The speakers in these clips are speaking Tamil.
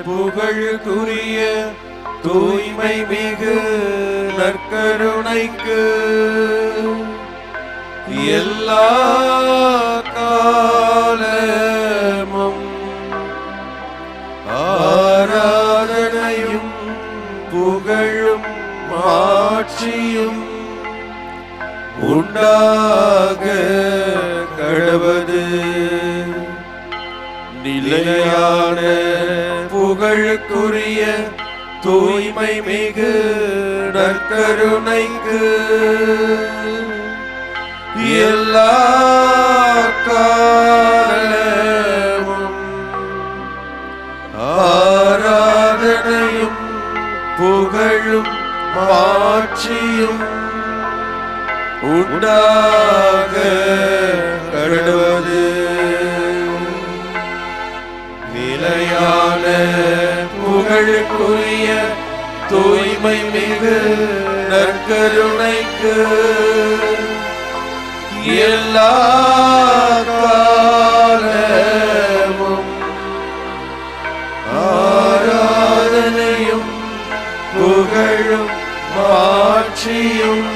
புகழுக்குரிய தூய்மை மிகு நற்கருணைக்கு எல்லா காலமும் ஆராதனையும் புகழும் ஆட்சியும் உண்டாக கடவது. நிலையான புகழுக்குரிய தூய்மை மிகு நற்கருணைக்கு எல்லா காலமும் ஆராதனையும் புகழும் ஆட்சியும் உண்டாக கடவது. நிலையான புகழுக்குரிய தூய்மை மிகு நற்கருணைக்கு எல்லா காலமும் ஆராதனையும் புகழும் ஆட்சியும்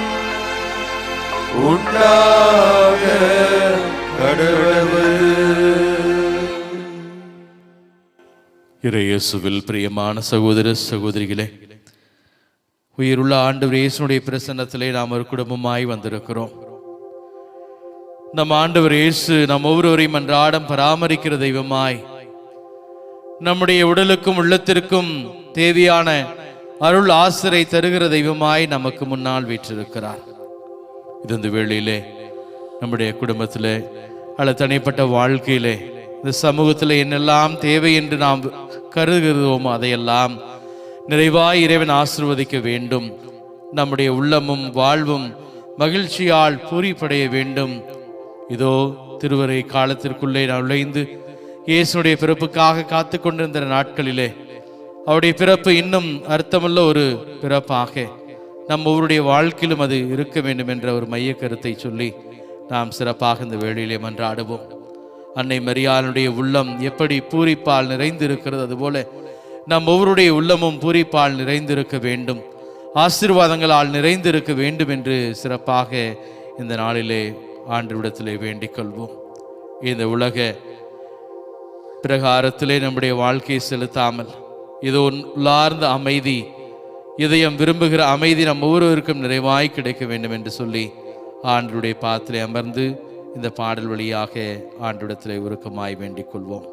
உண்டாக கடவது. இயேசுவில் பிரியமான சகோதர சகோதரிகளே, உயிருள்ள ஆண்டவர் இயேசுனுடைய பிரசன்னத்திலே நாம் ஒரு குடும்பமாய் வந்திருக்கிறோம். நம் ஆண்டவர் இயேசு நம் ஒவ்வொருவரையும் அன்றாடம் பராமரிக்கிற தெய்வமாய், நம்முடைய உடலுக்கும் உள்ளத்திற்கும் தேவையான அருள் ஆசிரை தருகிற தெய்வமாய் நமக்கு முன்னால் வீற்றிருக்கிறார். இந்த வேளையிலே நம்முடைய குடும்பத்திலே அல்லது தனிப்பட்ட வாழ்க்கையிலே இந்த சமூகத்தில் என்னெல்லாம் தேவை என்று நாம் கருதுகிறோமோ அதையெல்லாம் நிறைவாய் இறைவன் ஆசீர்வதிக்க வேண்டும். நம்முடைய உள்ளமும் வாழ்வும் மகிழ்ச்சியால் பூரிப்படைய வேண்டும். இதோ திருவரை காலத்திற்குள்ளே நுழைந்து இயேசுடைய பிறப்புக்காக காத்து கொண்டிருந்த நாட்களிலே அவருடைய பிறப்பு இன்னும் அர்த்தமுள்ள ஒரு பிறப்பாக நம் ஒவ்வொருடைய வாழ்க்கையிலும் அது இருக்க வேண்டும் என்ற ஒரு மைய கருத்தை சொல்லி நாம் சிறப்பாக இந்த வேளையிலே மன்றாடுவோம். அன்னை மரியாளுடைய உள்ளம் எப்படி பூரிப்பால் நிறைந்திருக்கிறது, அதுபோல நம் ஒவ்வொருடைய உள்ளமும் பூரிப்பால் நிறைந்திருக்க வேண்டும், ஆசீர்வாதங்களால் நிறைந்திருக்க வேண்டும் என்று சிறப்பாக இந்த நாளிலே ஆண்டவரிடத்திலே வேண்டிக் கொள்வோம். இந்த உலக பிரகாரத்திலே நம்முடைய வாழ்க்கையை செலுத்தாமல் இது உள்ளார்ந்த அமைதி, இதயம் விரும்புகிற அமைதி நம் ஒவ்வொருவருக்கும் நிறைவாய் கிடைக்க வேண்டும் என்று சொல்லி ஆண்டவருடைய பாதத்திலே அமர்ந்து இந்த பாடல் வழியாக ஆண்டவரிடத்திலே உருக்கமாய் வேண்டிக் கொள்வோம்.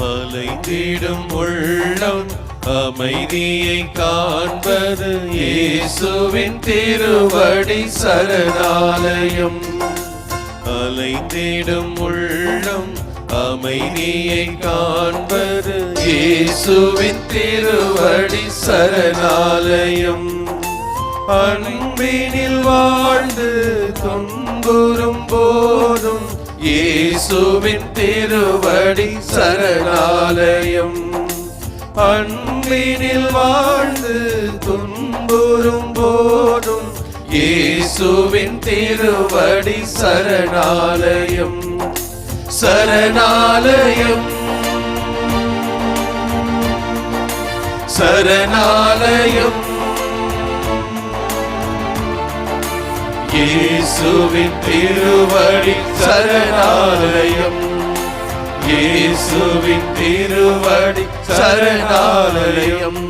அலைந்திடும் உள்ளம் அமைதியை காண்பது இயேசுவின் திருவடி சரணாலயம். அலைந்திடும் உள்ளம் அமைதியை காண்பது இயேசுவின் திருவடி சரணாலயம். அன்பினில் வாழ்ந்து துன்புறும் போதும் இயேசுவின் திருவடி சரணாலயம். அன்பினில் வாழ்ந்து துன்புறும் போதும் இயேசுவின் திருவடி சரணாலயம். சரணாலயம் சரணாலயம் இயேசுவின் திருவடி சரணாலயம். இயேசுவின் திருவடி சரணாலயம்.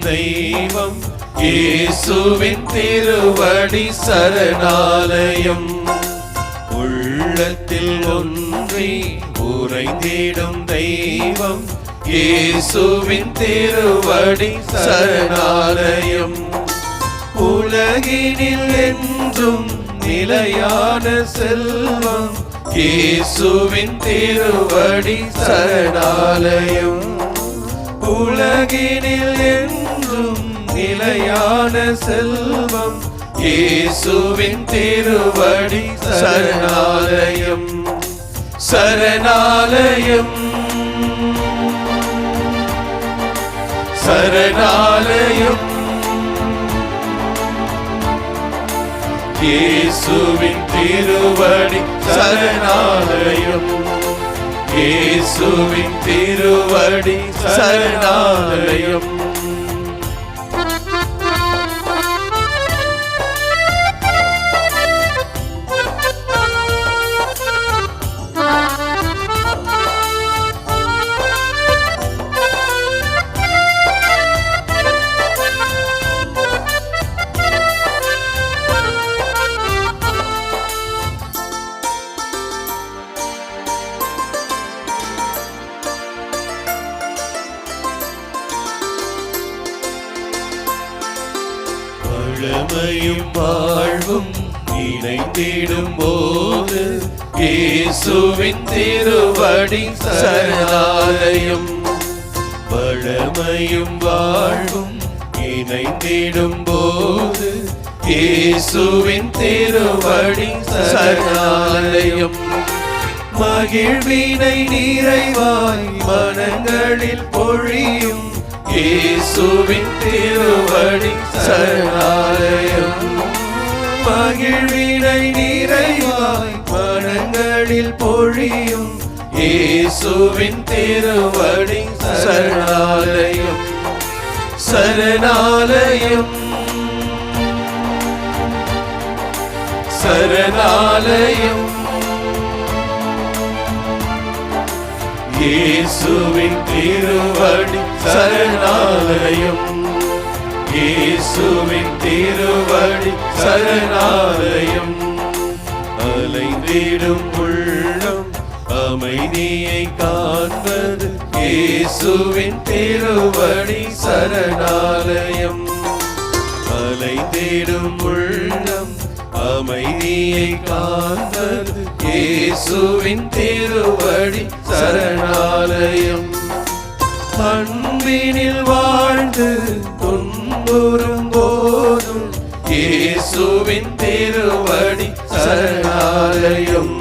தெய்வம் இயேசுவின் திருவடி சரணாலயம். உள்ளத்தில் ஒன்றி உறைந்திடும் தெய்வம் இயேசுவின் திருவடி சரணாலயம். உலகினில் என்றும் நிலையான செல்வம் இயேசுவின் திருவடி சரணாலயம். உலகினில் என்றும் நிலையான செல்வம் இயேசுவின் திருவடி சரணாலயம். சரணாலயம் சரணாலயம். இயேசுவின் திருவடி சரணாலயம். இயேசுவின் திருவடி சரணாலயம். வளமையும் வாழ்வும் இணைந்திடும் போது இயேசுவின் திருவடி சரணாலயம். வளமையும் வாழ்வும் இணைந்திடும் போது இயேசுவின் திருவடி சரணாலயம். மகிழ்வினை நிறைவாய் மனங்களில் பொழியும் இயேசுவின் திருவடி சரணாலயம். மகிழ்வினை நிறைவாய் மனங்களில் பொழியும் இயேசுவின் திருவடி சரணாலயம். சரணாலயம் சரணாலயம். இயேசுவின் திருவடி சரணாலயம். இயேசுவின் திருவடி சரணாலயம். அலைந்திடும் உள்ளம் அமைதியை காண்பது இயேசுவின் திருவடி சரணாலயம். அலைந்திடும் உள்ளம் அமைதியை காண்பது இயேசுவின் திருவடி சரணாலயம். அன்பினில் வாழ்ந்து துன்புறும் போதும் இயேசுவின் திருவடி சரணாலயம்.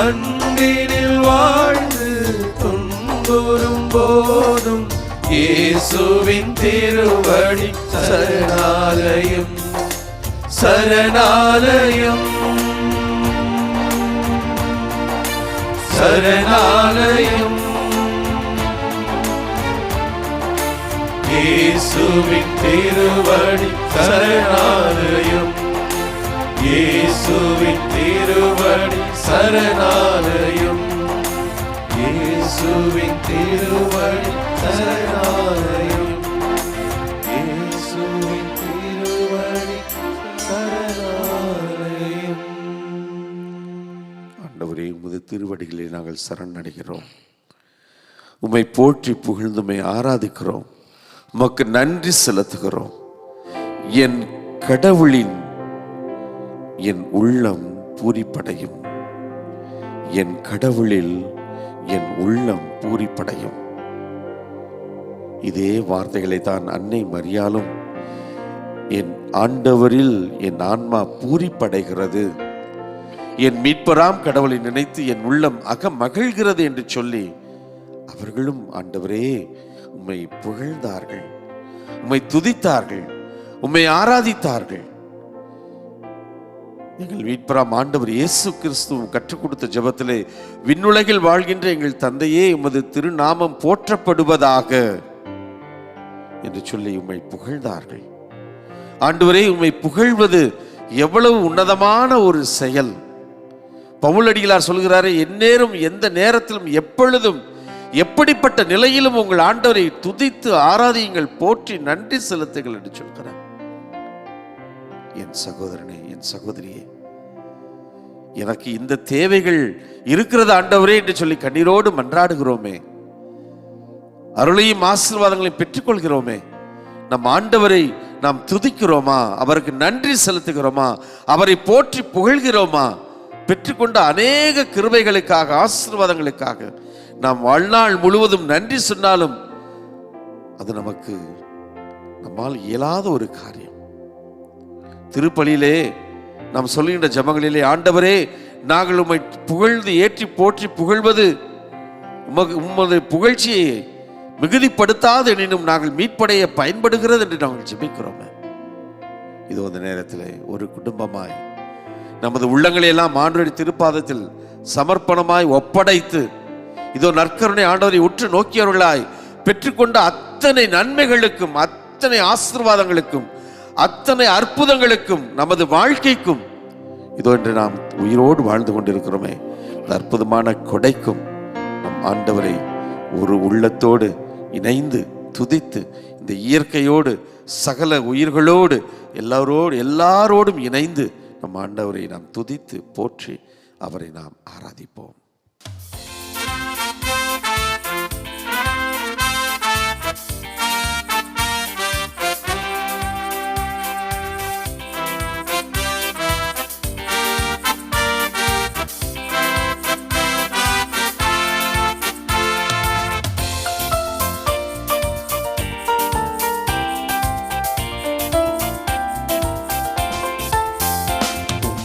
அன்பினில் வாழ்ந்து துன்புறும் போதும் இயேசுவின் திருவடி சரணாலயம். சரணாலயம் சரணாலயம். இயேசுவின் திருவடி சரணாலயம். இயேசுவின் திருவடி சரணாலயம். இயேசுவின் திருவடி சரணாலயம். இயேசுவின் திருவடி சரணாலயம். ஆண்டவரே, உமது திருவடிகளை நாங்கள் சரணடைகிறோம். உம்மை போற்றி புகழ்ந்து உம்மை ஆராதிக்கிறோம். உமக்கு நன்றி செலுத்துகிறோம். என் கடவுளின் என் உள்ளம் பூரிப்படையும். என் கடவுளில் என் உள்ளம் பூரிப்படையும். இதே வார்த்தைகளை தான் அன்னை மரியாளும் என் ஆண்டவரில் என் ஆன்மா பூரிப்படைகிறது, என் மீட்பராம் கடவுளை நினைத்து என் உள்ளம் மகிழ்கிறது என்று சொல்லி அவர்களும் ஆண்டவரே உம்மை புகழ்ந்தார்கள், உம்மை துதித்தார்கள், உம்மை ஆராதித்தார்கள். எங்கள் மீட்பராம் ஆண்டவர் இயேசு கிறிஸ்து கற்றுக் கொடுத்த ஜெபத்திலே, விண்ணுலகில் வாழ்கின்ற எங்கள் தந்தையே உமது திருநாமம் போற்றப்படுவதாக என்று சொல்லி உம்மை புகழ்ந்தார்கள். ஆண்டவரே, உம்மை புகழ்வது எவ்வளவு உன்னதமான ஒரு செயல். பவுலடிகளார் சொல்கிறாரே, எந்நேரம் எந்த நேரத்திலும் எப்பொழுதும் எப்படிப்பட்ட நிலையிலும் உங்கள் ஆண்டவரை துதித்து ஆராதியுங்கள், போற்றி நன்றி செலுத்துங்கள் என்று சொல்கிறார். என் சகோதரனே, என் சகோதரியே, எனக்கு இந்த தேவைகள் இருக்கிறது ஆண்டவரே என்று சொல்லி கண்ணீரோடு மன்றாடுகிறோமே, அருளையும் ஆசீர்வாதங்களையும் பெற்றுக்கொள்கிறோமே, நம் ஆண்டவரை நாம் துதிக்கிறோமா? அவருக்கு நன்றி செலுத்துகிறோமா? அவரை போற்றி புகழ்கிறோமா? பெற்றுக்கொண்ட அநேக கிருபைகளுக்காக, ஆசீர்வாதங்களுக்காக நாம் வாழ்நாள் முழுவதும் நன்றி சொன்னாலும் அது நமக்கு நம்மால் இயலாத ஒரு காரியம். திருப்பலியிலே நாம் சொல்லுகின்ற ஜெபங்களிலே, ஆண்டவரே நாங்கள் உம்மை புகழ்ந்து ஏற்றி போற்றி புகழ்வது உமது புகழ்ச்சியை மிகுதிப்படுத்தாது எனினும் நாங்கள் மீட்படைய பயன்படுகிறது என்று நாங்கள் ஜெபிக்கிறோமே. இதோ அந்த நேரத்தில் ஒரு குடும்பமாய் நமது உள்ளங்களை எல்லாம் ஆண்டவருடைய திருப்பாதத்தில் சமர்ப்பணமாய் ஒப்படைத்து, இதோ நற்கருணை ஆண்டவரை உற்று நோக்கியவர்களாய் பெற்றுக்கொண்ட அத்தனை நன்மைகளுக்கும், அத்தனை ஆசீர்வாதங்களுக்கும், அத்தனை அற்புதங்களுக்கும், நமது வாழ்க்கைக்கும், இதோ என்று நாம் உயிரோடு வாழ்ந்து கொண்டிருக்கிறோமே, அந்த அற்புதமான கொடைக்கும் நம் ஆண்டவரை ஒரு உள்ளத்தோடு இணைந்து துதித்து, இந்த இயற்கையோடு சகல உயிர்களோடு எல்லாரோடும் இணைந்து நம் ஆண்டவரை நாம் துதித்து போற்றி அவரை நாம் ஆராதிப்போம்.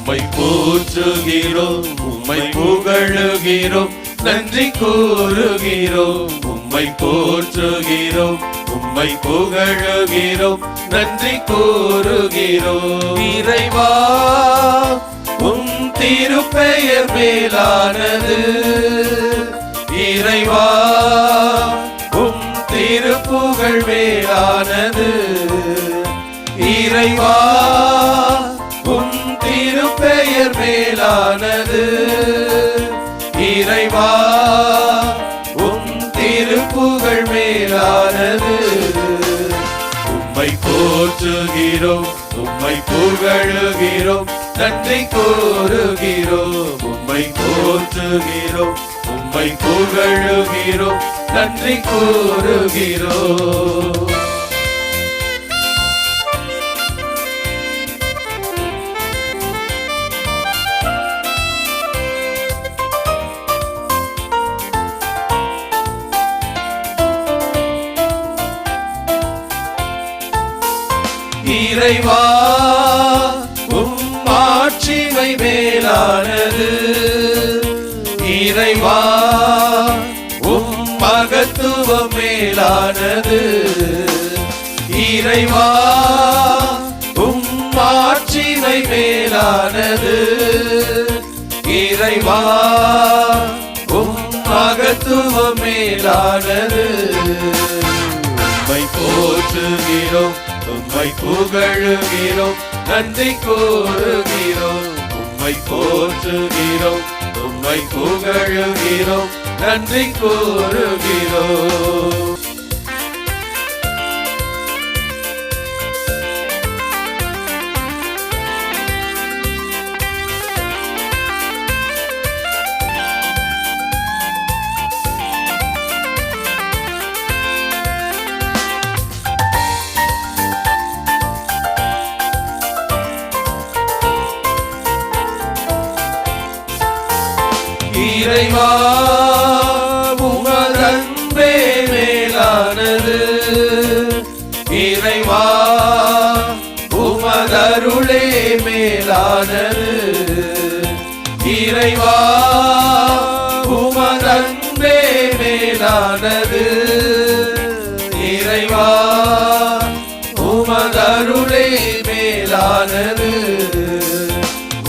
உம்மை போற்றுகிறோம், உம்மை புகழுகிறோம், நன்றி கூறுகிறோம். உம்மை போற்றுகிறோம், உம்மை புகழுகிறோம், நன்றி கூறுகிறோம். இறைவா உம் திருப்பெயர் மேலானது, இறைவா உம் திருப்புகழ் மேலானது, இறைவா உம் திருப்பெயர் மேலானது, இறைவா உம் திருப்புகழ் மேலானது. உம்மை போற்றுகிறோம், உம்மை புகழுகிறோம், நன்றி கூறுகிறோம். உம்மை போற்றுகிறோம், உம்மை புகழுகிறோம், நன்றி கூறுகிறோம். இறைவா உம் ஆட்சிமை மேலானது, இறைவா உம் மகத்துவம் மேலானது, இறைவா உம் ஆட்சிமை மேலானது, இறைவா உம் மகத்துவம் மேலானது. உம்மை போற்றுகிறோம், உம்மை புகழுகிறோம், நன்றி கூறுகிறோம். உம்மை போற்றுகிறோம், உம்மை புகழுகிறோம், நன்றி கூறுகிறோம். இறைவா உமது அன்பே மேலானது, இறைவா உமது அருளே மேலானது, இறைவா உமது அன்பே மேலானது, இறைவா உமது அருளே மேலானது.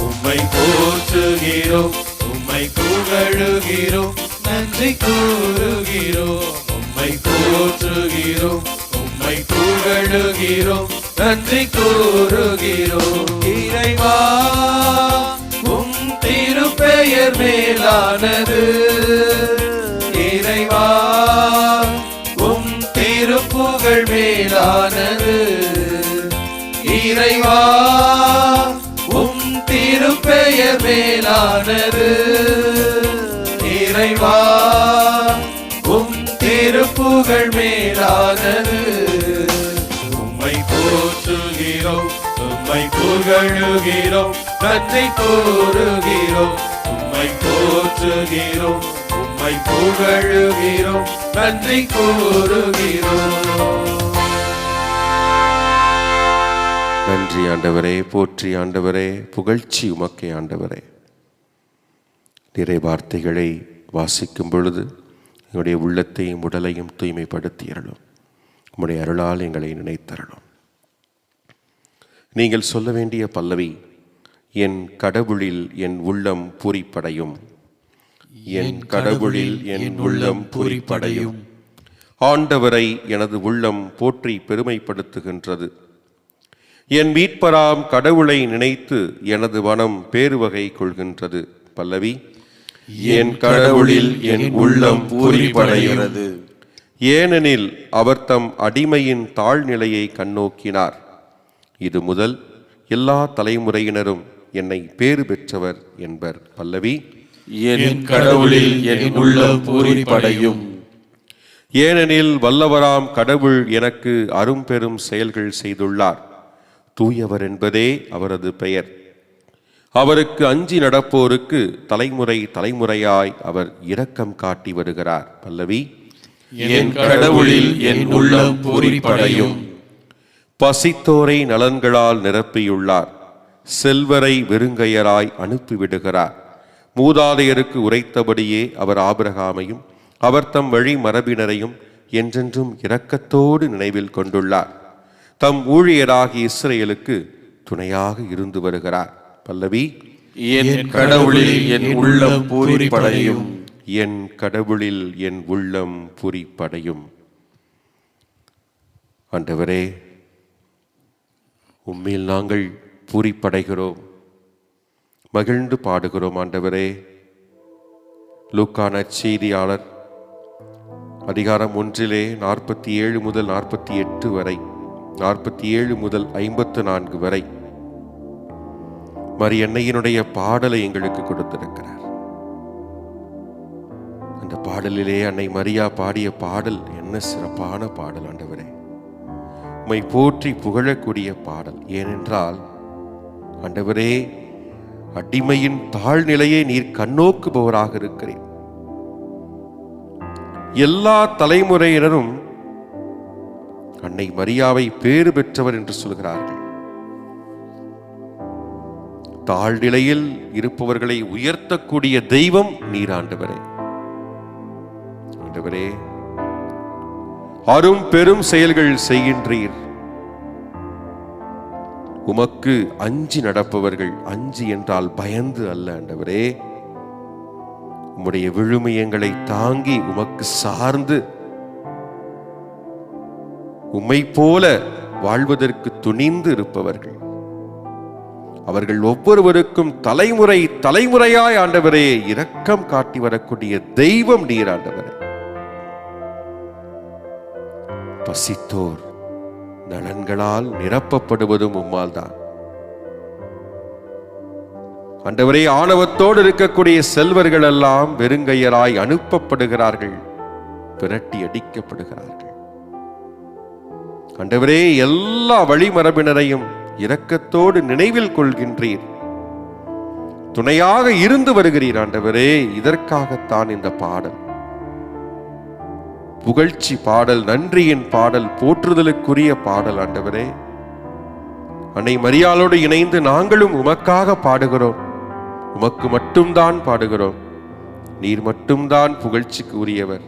உம்மை போற்றுகிறோம், உம்மை புகழுகிறோம், நன்றி கூறுகிறோம். உம்மை போற்றுகிறோம், உம்மை புகழுகிறோம், நன்றி கூறுகிறோம். இறைவா உம் திருப்பெயர் மேலானது, இறைவா புகழ் மேலானது. இறைவா உம் திருப்பெயர் மேலானது. இறைவா உம் திருப்புகழ் மேலானது. உம்மை போற்றுகிறோம், உம்மை புகழுகிறோம், நன்றி கூறுகிறோம். உம்மை போற்றுகிறோம், உம்மை புகழுகிறோம், நன்றி கூறுகிறோம். நன்றி ஆண்டவரே, போற்றி ஆண்டவரே, புகழ்ச்சி உமக்கே ஆண்டவரே. நிறை வார்த்தைகளை வாசிக்கும் பொழுது எங்களுடைய உள்ளத்தையும் உடலையும் தூய்மைப்படுத்தியறலும். உம்முடைய அருளால் எங்களை நினைத்தரலும். நீங்கள் சொல்ல வேண்டிய பல்லவி, என் கடவுளில் என் உள்ளம் பூரிப்படையும். என் கடவுளில் என் உள்ளம் பூரிப்படையும். ஆண்டவரை எனது உள்ளம் போற்றி பெருமைப்படுத்துகின்றது. என் மீட்பராம் கடவுளை நினைத்து எனது மனம் பேருவகை கொள்கின்றது. பல்லவி, என் கடவுளில் என் உள்ளம் பூரிப்படைகிறது. ஏனெனில் அவர் தம் அடிமையின் தாழ்நிலையை கண்ணோக்கினார். இது முதல் எல்லா தலைமுறையினரும் என்னை பேறு பெற்றவர் என்பர். பல்லவி, என் கடவுளில் என் உள்ளம் பூரிப்படையும். ஏனெனில் வல்லவராம் கடவுள் எனக்கு அரும்பெரும் செயல்கள் செய்துள்ளார். தூயவர் என்பதே அவரது பெயர். அவருக்கு அஞ்சி நடப்போருக்கு தலைமுறை தலைமுறையாய் அவர் இரக்கம் காட்டி வருகிறார். பல்லவி, என் கடவுளில் என் உள்ளம் பூரிப்படையும். பசித்தோரை நலன்களால் நிரப்பியுள்ளார். செல்வரை வெறுங்கையராய் அனுப்பிவிடுகிறார். மூதாதையருக்கு உரைத்தபடியே அவர் ஆபிரகாமையும் அவர் தம் வழி மரபினரையும் என்றென்றும் இரக்கத்தோடு நினைவில் கொண்டுள்ளார். தம் ஊழியராகிய இஸ்ரேலுக்கு துணையாக இருந்து வருகிறார். பல்லவி, என் கடவுளில் என் உள்ளம் பூரிப்படையும். என் கடவுளில் என் உள்ளம் பூரிப்படையும். ஆண்டவரே, உம்மில் நாங்கள் பூரிப்படைகிறோம், மகிழ்ந்து பாடுகிறோம். ஆண்டவரே, லூக்கா நற்செய்தியாளர் அதிகாரம் 1 47 முதல் 48 வரை, 47 முதல் 54 வரை மரியன்னையினுடைய பாடலை எங்களுக்கு கொடுத்திருக்கிறார். அந்த பாடலிலே அன்னை மரியா பாடிய பாடல் என்ன சிறப்பான பாடல் ஆண்டவரே! உம்மை போற்றி புகழக்கூடிய பாடல். ஏனென்றால் ஆண்டவரே, அடிமையின் தாழ்நிலையை நீர் கண்ணோக்குபவராக இருக்கிறேன். எல்லா தலைமுறையினரும் அன்னை மரியாவை பேறு பெற்றவர் என்று சொல்கிறார்கள். தாழ்நிலையில் இருப்பவர்களை உயர்த்தக்கூடிய தெய்வம் நீர் ஆண்டவரே. ஆண்டவரே, அரும் பெரும் செயல்கள் செய்கின்றீர். உமக்கு அஞ்சி நடப்பவர்கள், அஞ்சி என்றால் பயந்து அல்ல ஆண்டவரே, உம்முடைய விழுமியங்களை தாங்கி உமக்கு சார்ந்து உம்மை போல வாழ்வதற்கு துணிந்து இருப்பவர்கள். அவர்கள் ஒவ்வொருவருக்கும் தலைமுறை தலைமுறையாய் ஆண்டவரே இரக்கம் காட்டி வரக்கூடிய தெய்வம் நீர் ஆண்டவரே. பசித்தோர் நலன்களால் நிரப்பப்படுவதும் உம்மால் தான் ஆண்டவரே. ஆணவத்தோடு இருக்கக்கூடிய செல்வர்கள் எல்லாம் வெறுங்கையராய் அனுப்பப்படுகிறார்கள், விரட்டி அடிக்கப்படுகிறார்கள். ஆண்டவரே, எல்லா வழிமரபினரையும் இரக்கத்தோடு நினைவில் கொள்கின்றீர், துணையாக இருந்து வருகிறீர். ஆண்டவரே, இதற்காகத்தான் இந்த பாடல், புகழ்ச்சி பாடல், நன்றியின் பாடல், போற்றுதலுக்குரிய பாடல். ஆண்டவரே, அன்னை மரியாளோடு இணைந்து நாங்களும் உமக்காக பாடுகிறோம், உமக்கு மட்டும்தான் பாடுகிறோம். நீர் மட்டும்தான் புகழ்ச்சிக்கு உரியவர்,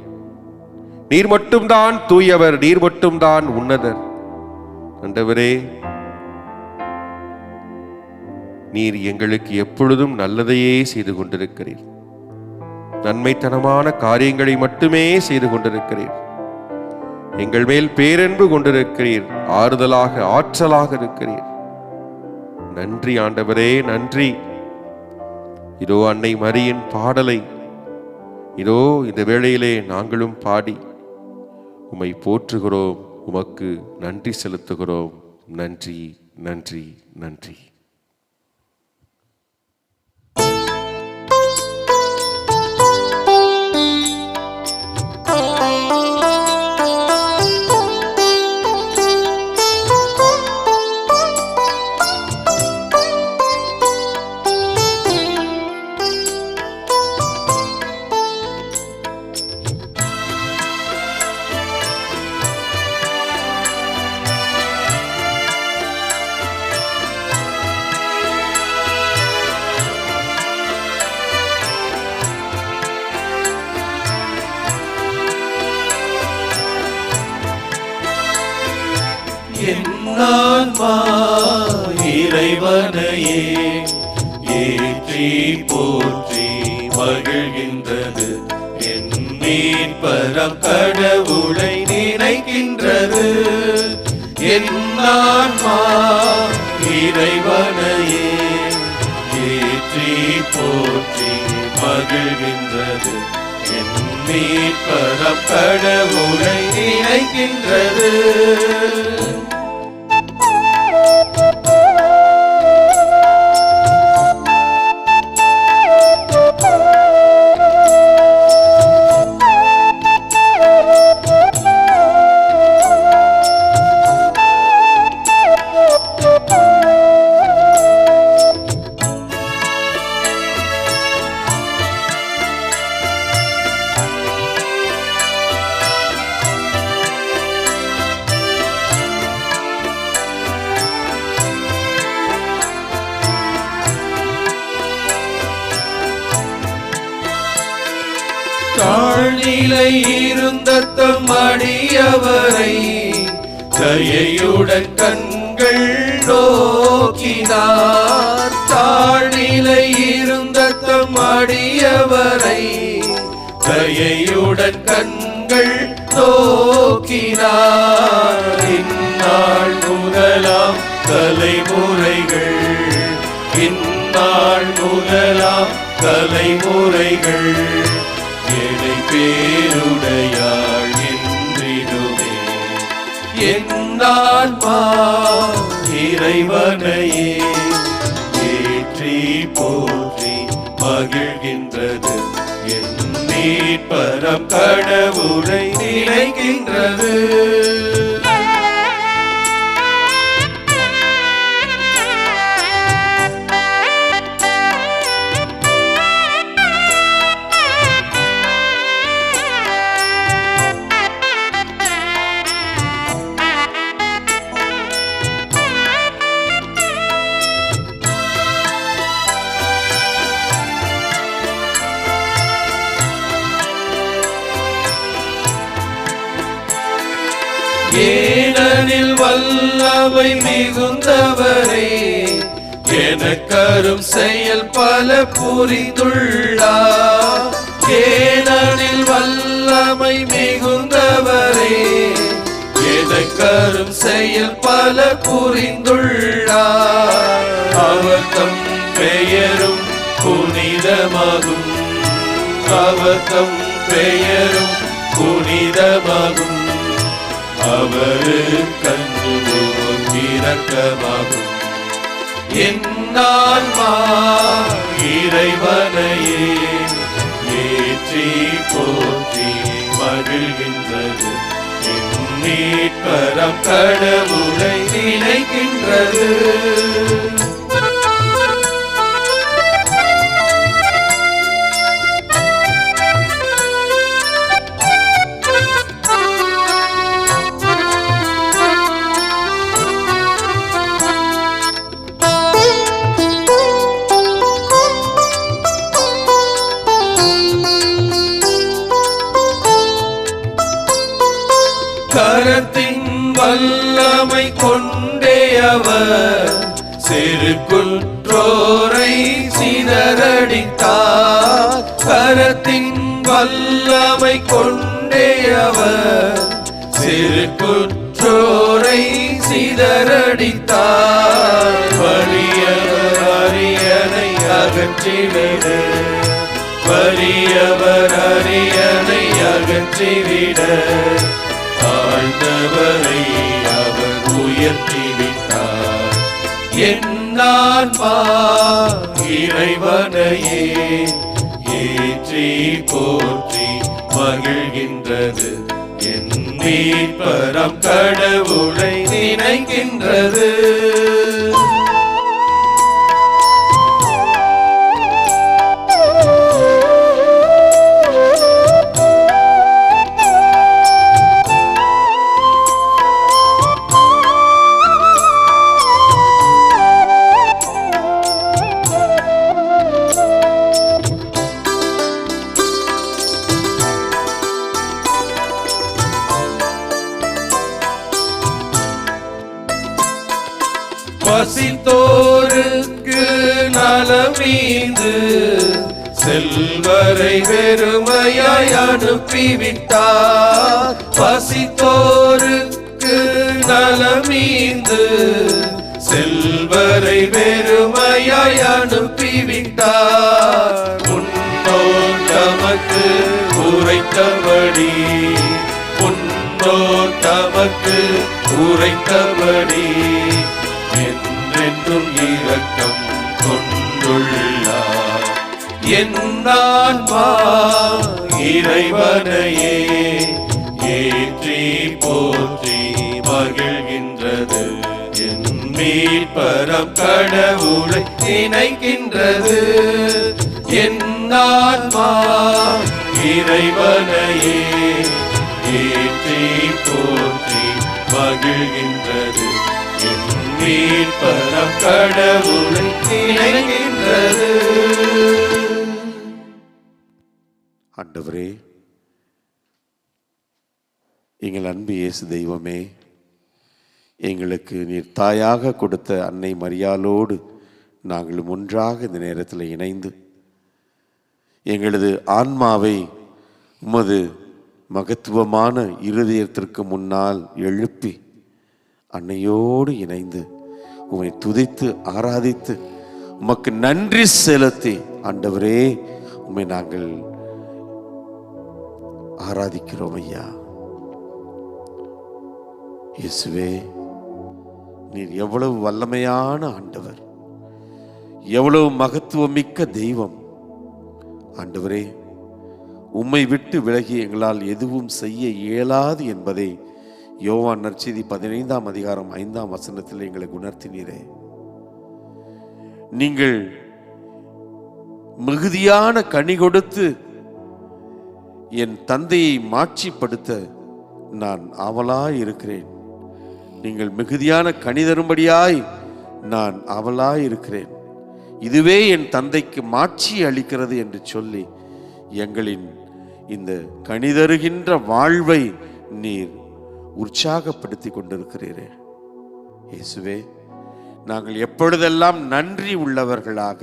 நீர் மட்டும்தான் தூயவர், நீர் மட்டும்தான் உன்னதர். ஆண்டவரே, நீர் எங்களுக்கு எப்பொழுதும் நல்லதையே செய்து கொண்டிருக்கிறீர், நன்மைத்தனமான காரியங்களை மட்டுமே செய்து கொண்டிருக்கிறீர். எங்கள் மேல் பேரன்பு கொண்டிருக்கிறீர், ஆறுதலாக ஆற்றலாக இருக்கிறீர். நன்றி ஆண்டவரே, நன்றி. இதோ அன்னை மரியின் பாடலை இதோ இந்த வேளையிலே நாங்களும் பாடி உம்மை போற்றுகிறோம், உமக்கு நன்றி செலுத்துகிறோம். நன்றி, நன்றி, நன்றி. என்னான்மா இறைவனையே ஏற்றி போற்றி மகிழ்கின்றது. என் மீட்பரம் கடவுளை நினைக்கின்றது. என்னான்மா இறைவனையே ஏற்றி போற்றி மகிழ்கின்றது. என் மீட்பரம் கடவுளை நினைக்கின்றது. தாழ்நிலை இருந்த தம் அடியவரை தயையுடன் கண்கள் நோக்கினார். தாழ்நிலை இருந்த தம் அடியவரை தயையுடன் கண்கள் நோக்கினார். இந்நாள் முதலாம் தலைமுறைகள், இந்நாள் முதலாம் தலைமுறைகள் ஏழை பேருடையாள் என்றிடுமே. என்னான்மா இறைவனையே ஏற்றி போற்றி மகிழ்கின்றது. என் மீட்பரம் கடவுளை நினைக்கின்றது. ஏனெனில் வல்லமை மிகுந்தவரே எனக்கரும் செயல் பல புரிந்துள்ளார். ஏனெனில் வல்லமை மிகுந்தவரே எனக்கரும் செயல் பல புரிந்துள்ளார். அவர் தம் பெயரும் புனிதமாகும், அவர் தம் பெயரும் புனிதமாகும். அவருக்கன்று இரக்கமாகும். என்னான்மா இறைவனையே ஏற்றி போற்றி மகிழ்கின்றது. என் மீட்பரம் கடவுளை நினைக்கின்றது. கரத்தின் வல்லமை கொண்டே அவர் சிறு குற்றோரை சிதறடித்தார். கரத்தின் வல்லமை கொண்டே அவர் சிறு குற்றோரை சிதறடித்தார். வலியவர் அரியணை அகற்றிவிட, வலியவர் அரியணை அகற்றிவிட, ஆழ்ந்தவரை உயர்த்தி விட்டார். என் ஆன்மா இறைவனையே ஏற்றி போற்றி மகிழ்கின்றது. என் மீட்பரம் கடவுளை நினைக்கின்றது. பசித்தோருக்கு நலமீந்து செல்வரை வெறுமையாய் அனுப்பிவிட்டார். பசித்தோருக்கு நலமீந்து செல்வரை வெறுமையாய் அனுப்பிவிட்டார். முன்னோர் தமக்கு உரைத்தபடி, முன்னோர் தமக்கு உரைத்தபடி என்றென்றும் இரக்கம் கொண்டுள்ளார். என் ஆன்மா இறைவனையே ஏற்றி போற்றி மகிழ்கின்றது. என் மீட்பரம் கடவுளை நினைக்கின்றது. என் ஆன்மா இறைவனையே ஏற்றி போற்றி மகிழ்கின்றது. என் மீட்பரம் கடவுளை நினைக்கின்றது. ஆண்டவரே, எங்கள் அன்பு இயேசு தெய்வமே, எங்களுக்கு நீர் தாயாக கொடுத்த அன்னை மரியாளோடு நாங்கள் ஒன்றாக இந்த நேரத்தில் இணைந்து எங்களது ஆன்மாவை உமது மகத்துவமான இருதயத்திற்கு முன்னால் எழுப்பி அன்னையோடு இணைந்து உம்மை துதித்து ஆராதித்து உமக்கு நன்றி செலுத்தி ஆண்டவரே உம்மை நாங்கள் ஆராதிக்கிறோம். ஐயா இயேசுவே, நீர் எவ்வளவு வல்லமையான ஆண்டவர், எவ்வளவு மகத்துவமிக்க தெய்வம். ஆண்டவரே, உம்மை விட்டு விலகி எங்களால் எதுவும் செய்ய இயலாது என்பதை யோவான் நற்செய்தி 15ஆம் அதிகாரம் 5ஆம் வசனத்தில் எங்களுக்கு உணர்த்தினீரே. நீங்கள் மிகுதியான கனி கொடுத்து என் தந்தையை மாட்சிப்படுத்த நான் ஆவலாய் இருக்கிறேன். நீங்கள் மிகுதியான கனி தரும்படியாய் நான் ஆவலாய் இருக்கிறேன். இதுவே என் தந்தைக்கு மாட்சி அளிக்கிறது என்று சொல்லி எங்களின் இந்த கனிதருகின்ற வாழ்வை நீர் உற்சாகப்படுத்தி கொண்டிருக்கிறீரே. இயேசுவே, நாங்கள் எப்பொழுதெல்லாம் நன்றி உள்ளவர்களாக,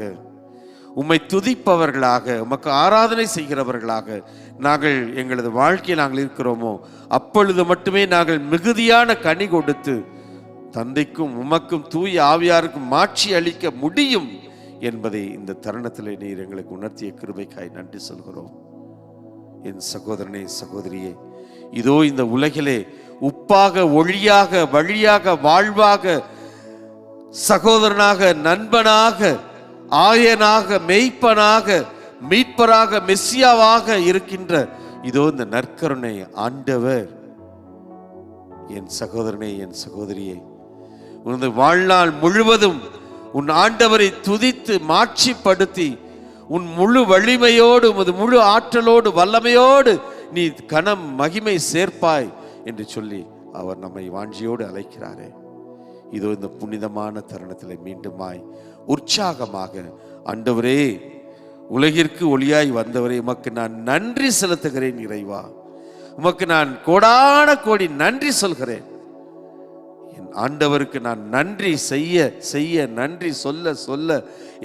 உம்மை துதிப்பவர்களாக, உமக்கு ஆராதனை செய்கிறவர்களாக நாங்கள் எங்களது வாழ்க்கையில் நாங்கள் இருக்கிறோமோ அப்பொழுது மட்டுமே நாங்கள் மிகுதியான கனி கொடுத்து தந்தைக்கும் உமக்கும் தூய ஆவியாருக்கும் மாட்சி அளிக்க முடியும் என்பதை இந்த தருணத்திலே நீர் எங்களுக்கு உணர்த்திய கிருபைக்காய் நன்றி சொல்கிறோம். என் சகோதரனே, சகோதரியே, இதோ இந்த உலகிலே உப்பாக, ஒளியாக, வழியாக, வாழ்வாக, சகோதரனாக, நண்பனாக, ஆயனாக, மெய்ப்பனாக, மீட்பராக, மெஸ்ஸியாவாக இருக்கின்ற இதோ இந்த நற்கருணை ஆண்டவர். என் சகோதரனே, என் சகோதரியே, உனது வாழ்நாள் முழுவதும் உன் ஆண்டவரை துதித்து மாட்சிப்படுத்தி உன் முழு வலிமையோடு, உமது முழு ஆற்றலோடு, வல்லமையோடு நீ கனம் மகிமை சேர்ப்பாய் என்று சொல்லி அவர் நம்மை வாஞ்சியோடு அழைக்கிறாரே. இதோ இந்த புனிதமான தருணத்தில் மீண்டுமாய் உற்சாகமாக, ஆண்டவரே, உலகிற்கு ஒளியாய் வந்தவரே, உமக்கு நான் நன்றி செலுத்துகிறேன். இறைவா, உமக்கு நான் கோடான கோடி நன்றி சொல்கிறேன். என் ஆண்டவருக்கு நான் நன்றி செய்ய செய்ய, நன்றி சொல்ல சொல்ல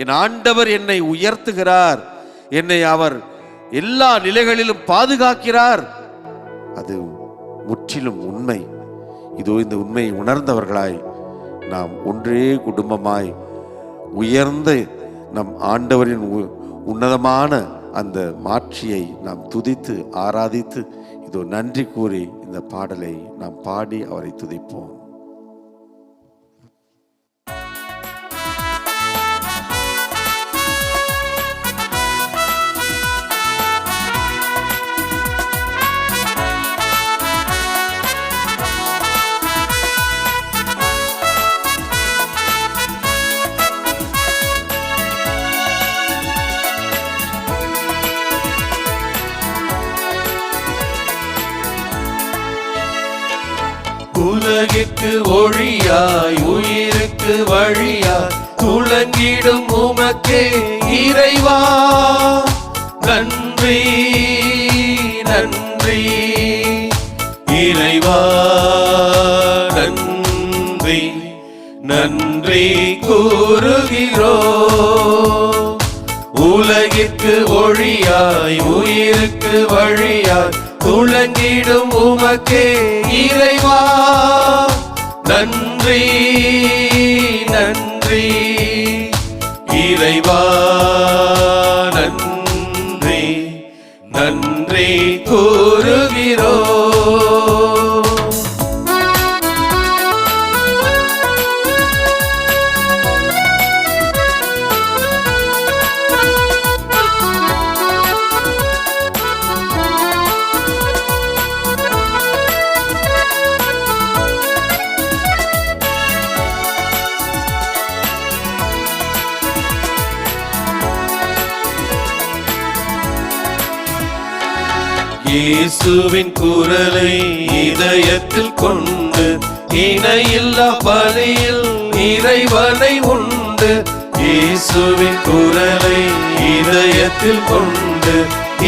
என் ஆண்டவர் என்னை உயர்த்துகிறார். என்னை அவர் எல்லா நிலைகளிலும் பாதுகாக்கிறார். அது முற்றிலும் உண்மை. இதோ இந்த உண்மையை உணர்ந்தவர்களாய் நாம் ஒன்றே குடும்பமாய் உயர்ந்த நம் ஆண்டவரின் உன்னதமான அந்த மாட்சியை நாம் துதித்து ஆராதித்து இதோ நன்றி கூறி இந்த பாடலை நாம் பாடி அவரை துதிப்போம். உயிருக்கு வழியாய் துலங்கிடும் உமக்கே இறைவா நன்றி நன்றி இறைவா நன்றி நன்றி கூறுகிறோம். உலகிற்கு ஒளியாய் உயிருக்கு வழியாய் துலங்கிடும் உமக்கே இறைவா நன்றி நன்றி இறைவா நன்றி நன்றி கூறுகிறோம். இயேசுவின் குரலை இதயத்தில் கொண்டு இணையில்லா பலியில் இறைவனை உண்டு. இயேசுவின் குரலை இதயத்தில் கொண்டு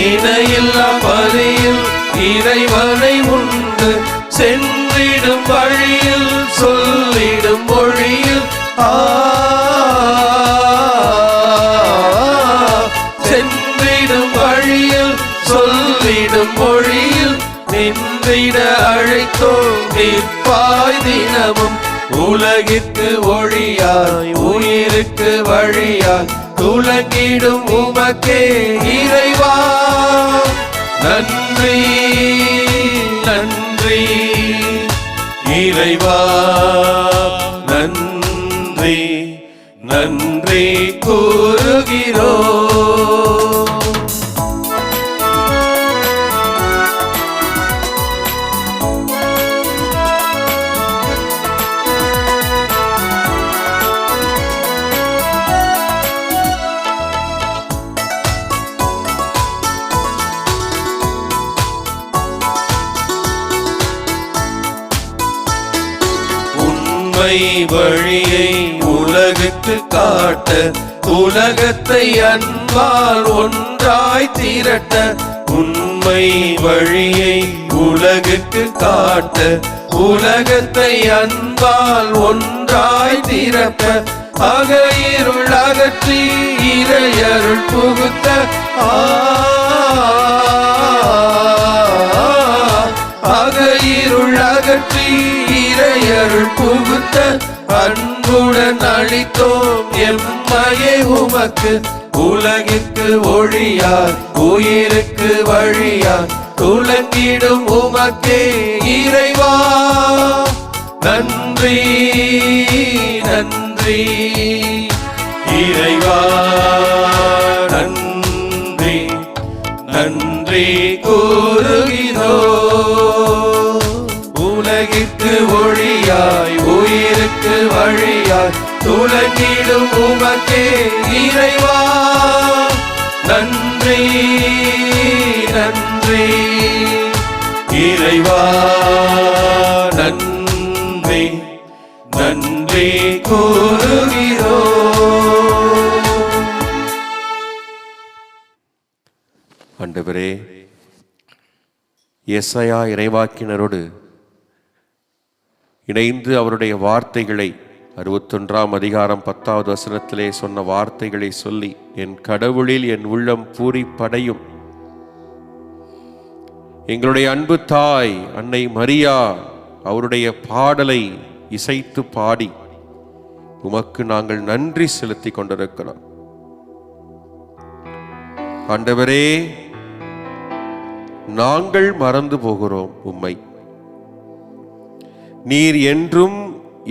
இணையில்லா பலியில் இறைவனை உண்டு. சென்றிடும் வழியில் சொல்லிடும் மொழியில் சென்றிடும் வழியில் சொல்லிடும் மொழியில் நின்றிட அழைத்தோம் நிற்பாய் தினமும். உலகிற்கு ஒளியாய் உயிருக்கு வழியாய் துலங்கிடும் உமக்கே இறைவா நன்றி நன்றி இறைவா நன்றி நன்றி கூறுகிறோம். வழியை உலகுக்கு காட்ட உலகத்தை அன்பால் ஒன்றாய் திரட்ட. உண்மை வழியை உலகுக்கு காட்ட உலகத்தை அன்பால் ஒன்றாய் திரட்ட. அகையிருள் அகற்றி இறையருள் புகுத்த அகையிருள் அகற்றி இறையருள் புகுத்த அன்புடன் அளித்தோம் எம்மையே உமக்கு. உலகிற்கு ஒளியாய் உயிருக்கு வழியாய் துலங்கிடும் உமக்கே இறைவா நன்றி நன்றி இறைவா நன்றி நன்றி கூறுகிறோம். உலகிற்கு ஒளியாய் உயிருக்கு வழியாய் துலங்கிடும் உமக்கே இறைவா நன்றி நன்றி இறைவா நன்றி நன்றி கூறுகிறோம். ஆண்டவரே, எசையா இறைவாக்கினரோடு இணைந்து அவருடைய வார்த்தைகளை 61ஆம் அதிகாரம் 10வது வசனத்திலே சொன்ன வார்த்தைகளை சொல்லி என் கடவுளில் என் உள்ளம் பூரிப்படையும். எங்களுடைய அன்பு தாய் அன்னை மரியா அவருடைய பாடலை இசைத்து பாடி உமக்கு நாங்கள் நன்றி செலுத்தி கொண்டிருக்கிறோம். ஆண்டவரே, நாங்கள் மறந்து போகிறோம் உம்மை. நீர் என்றும்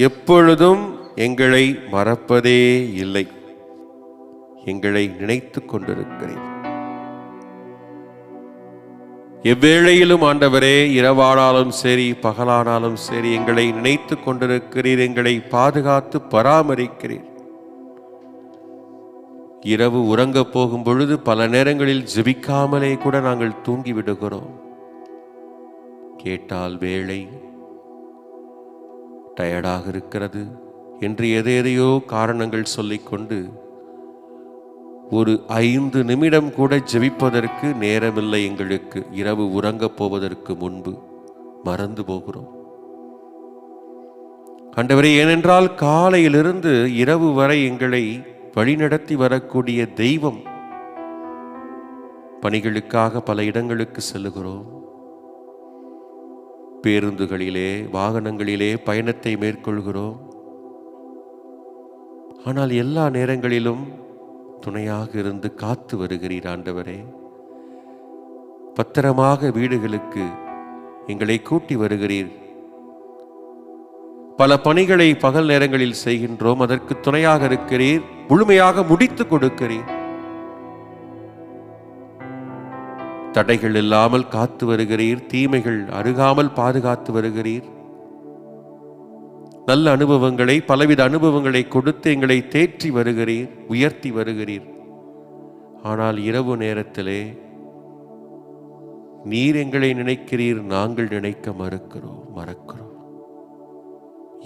எப்பொழுதும் எங்களை மறப்பதே இல்லை. எங்களை நினைத்துக் கொண்டிருக்கிறேன். எவ்வேளையிலும் ஆண்டவரே, இரவானாலும் சரி பகலானாலும் சரி எங்களை நினைத்துக் கொண்டிருக்கிறீர். எங்களை பாதுகாத்து பராமரிக்கிறீர். இரவு உறங்க போகும் பொழுது பல நேரங்களில் ஜெபிக்காமலே கூட நாங்கள் தூங்கி விடுகிறோம். கேட்டால் வேளை டயர்டாக இருக்கிறது, என்று எதையோ காரணங்கள் சொல்லிக்கொண்டு ஒரு 5 நிமிடம் கூட ஜெபிப்பதற்கு நேரமில்லை எங்களுக்கு. இரவு உறங்கப் போவதற்கு முன்பு மறந்து போகிறோம் ஆண்டவரே. ஏனென்றால் காலையிலிருந்து இரவு வரை எங்களை வழிநடத்தி வரக்கூடிய தெய்வம். பணிகளுக்காக பல இடங்களுக்கு செல்லுகிறோம். பேருந்துகளிலே, வாகனங்களிலே பயணத்தை மேற்கொள்கிறோம். ஆனால் எல்லா நேரங்களிலும் துணையாக இருந்து காத்து வருகிறீர் ஆண்டவரே. பத்திரமாக வீடுகளுக்கு எங்களை கூட்டி வருகிறீர். பல பணிகளை பகல் நேரங்களில் செய்கின்றோம், அதற்கு துணையாக இருக்கிறீர், முழுமையாக முடித்து கொடுக்கிறீர். தடைகள் இல்லாமல் காத்து வருகிறீர், தீமைகள் அருகாமல் பாதுகாத்து வருகிறீர். நல்ல அனுபவங்களை, பலவித அனுபவங்களை கொடுத்து எங்களை தேற்றி வருகிறீர், உயர்த்தி வருகிறீர். ஆனால் இரவு நேரத்திலே நீர் எங்களை நினைக்கிறீர், நாங்கள் நினைக்க மறக்கிறோம்.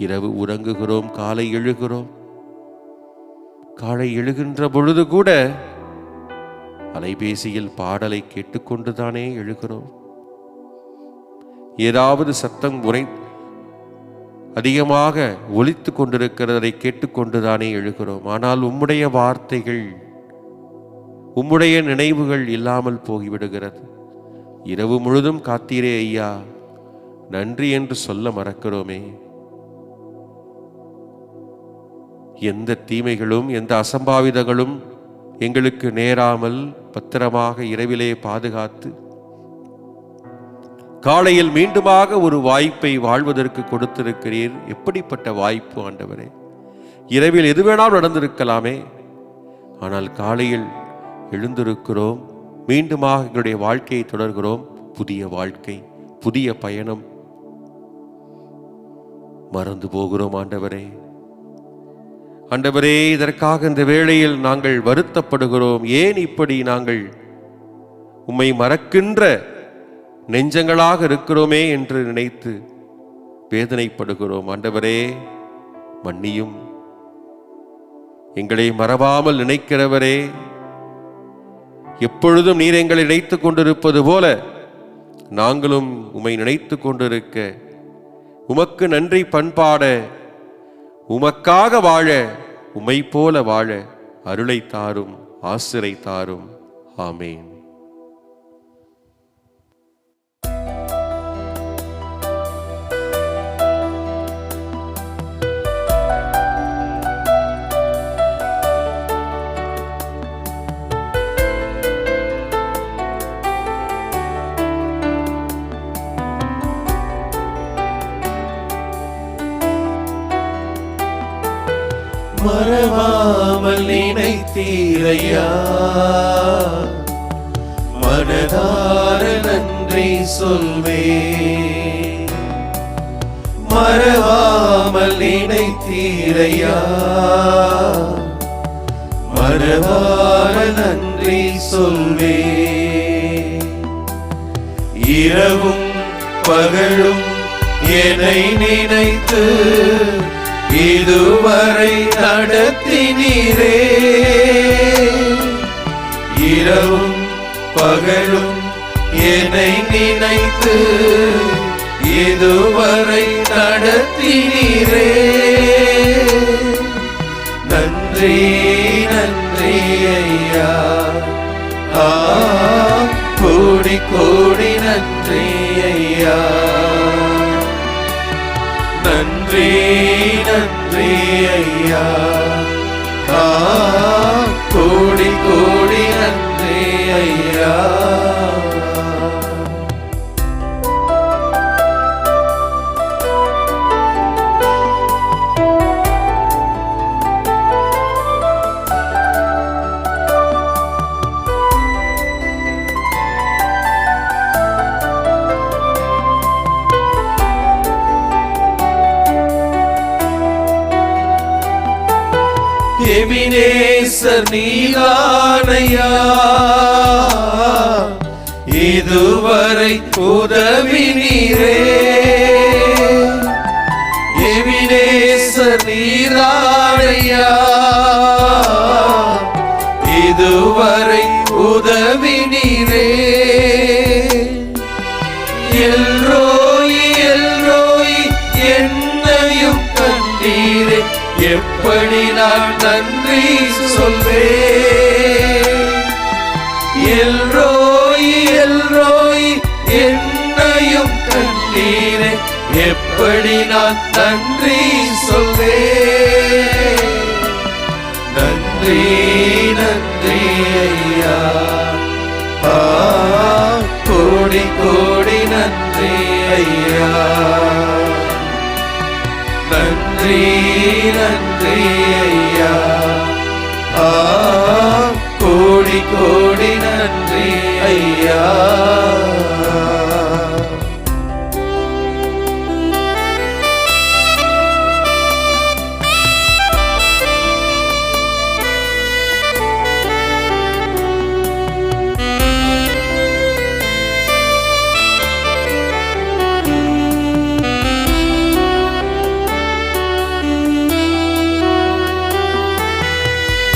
இரவு உறங்குகிறோம், காலை எழுகிறோம். காலை எழுகின்ற பொழுது கூட அலைபேசியில் பாடலை கேட்டுக்கொண்டுதானே எழுகிறோம். ஏதாவது சத்தம் அதிகமாக ஒலித்து கொண்டிருக்கிறதை கேட்டுக்கொண்டுதானே எழுகிறோம். ஆனால் உம்முடைய வார்த்தைகள், உம்முடைய நினைவுகள் இல்லாமல் போய்விடுகிறது. இரவு முழுதும் காத்தீரே ஐயா, நன்றி என்று சொல்ல மறக்கிறோமே. எந்த தீமைகளும் எந்த அசம்பாவிதங்களும் எங்களுக்கு நேராமல் பத்திரமாக இரவிலே பாதுகாத்து காலையில் மீண்டுமாக ஒரு வாய்ப்பை வாழ்வதற்கு கொடுத்திருக்கிறீர். எப்படிப்பட்ட வாய்ப்பு ஆண்டவரே! இரவில் எது வேணாலும் நடந்திருக்கலாமே, ஆனால் காலையில் எழுந்திருக்கிறோம், மீண்டுமாக எங்களுடைய வாழ்க்கையை தொடர்கிறோம். புதிய வாழ்க்கை, புதிய பயணம். மறந்து போகிறோம் ஆண்டவரே. ஆண்டவரே, இதற்காக இந்த வேளையில் நாங்கள் வருத்தப்படுகிறோம். ஏன் இப்படி நாங்கள் உம்மை மறக்கின்ற நெஞ்சங்களாக இருக்கிறோமே என்று நினைத்து வேதனைப்படுகிறோம். ஆண்டவரே, மன்னியும். எங்களை மறவாமல் நினைக்கிறவரே, எப்பொழுதும் நீர் எங்களை நினைத்துக் கொண்டிருப்பது போல நாங்களும் உம்மை நினைத்து கொண்டிருக்க, உமக்கு நன்றி பண்பாட, உமக்காக வாழ, உம்மை போல வாழ அருளை தாரும், ஆசிரை தாரும். ஆமேன். மறவாமல் நினைத்தீரையா, மனதார நன்றி சொல்வே. மறவாமல் நினைத்தீரையா, மறவார நன்றி சொல்வே. இரவும் பகலும் என்னை நினைத்து இதுவரை நடத்தினீரே. இரவும் பகலும் என்னை நினைத்து இதுவரை நடத்தினீரே. நன்றி நன்றி ஐயா, கோடி கோடி நன்றி ஐயா. நன்றி நன்றி ஐயா, கோடி கோடி நன்றி ஐயா. எபினேசர் நீதானையா, இதுவரை உதவி நீரே. எபினேசர் நீதானையா, தந்தீரையா, இதுவரை உதவி நீரே. எல்ரோயி எல்ரோயி என்னையும் கண்டீரே, எப்படி நான் நன்றி சொல்வேன். எல்ரோயி எல்ரோயி என்னையும் கண்டீரே, எப்படி நான் நன்றி சொல்வேன். நன்றி நன்றி ஐயா, கோடி கோடி நன்றி ஐயா. நன்றி நன்றி ஐயா, கோடி கோடி நன்றி ஐயா.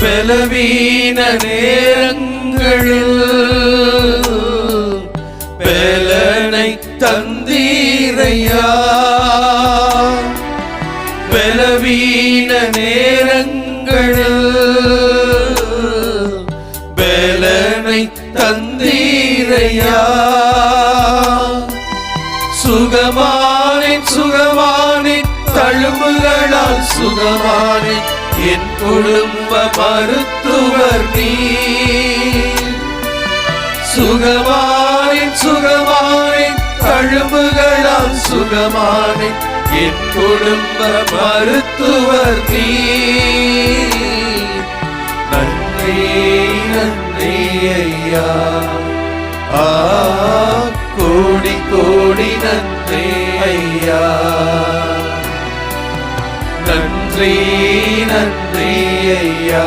பலவீன நேரங்களில் பலனை தந்தீரையா, பலவீன நேரங்களில் பலனை தந்தீரையா. சுகமானேன் சுகமானேன் தழும்புகளால் சுகமானேன், என் குடும்ப மருத்துவர் நீ. சுகமானேன் சுகமானேன் தழும்புகளால் சுகமானேன், என் குடும்ப மருத்துவர் நீ. நன்றி நன்றி ஐயா, கோடி கோடி நன்றி ஐயா. நன்றி நன்றி ஐயா,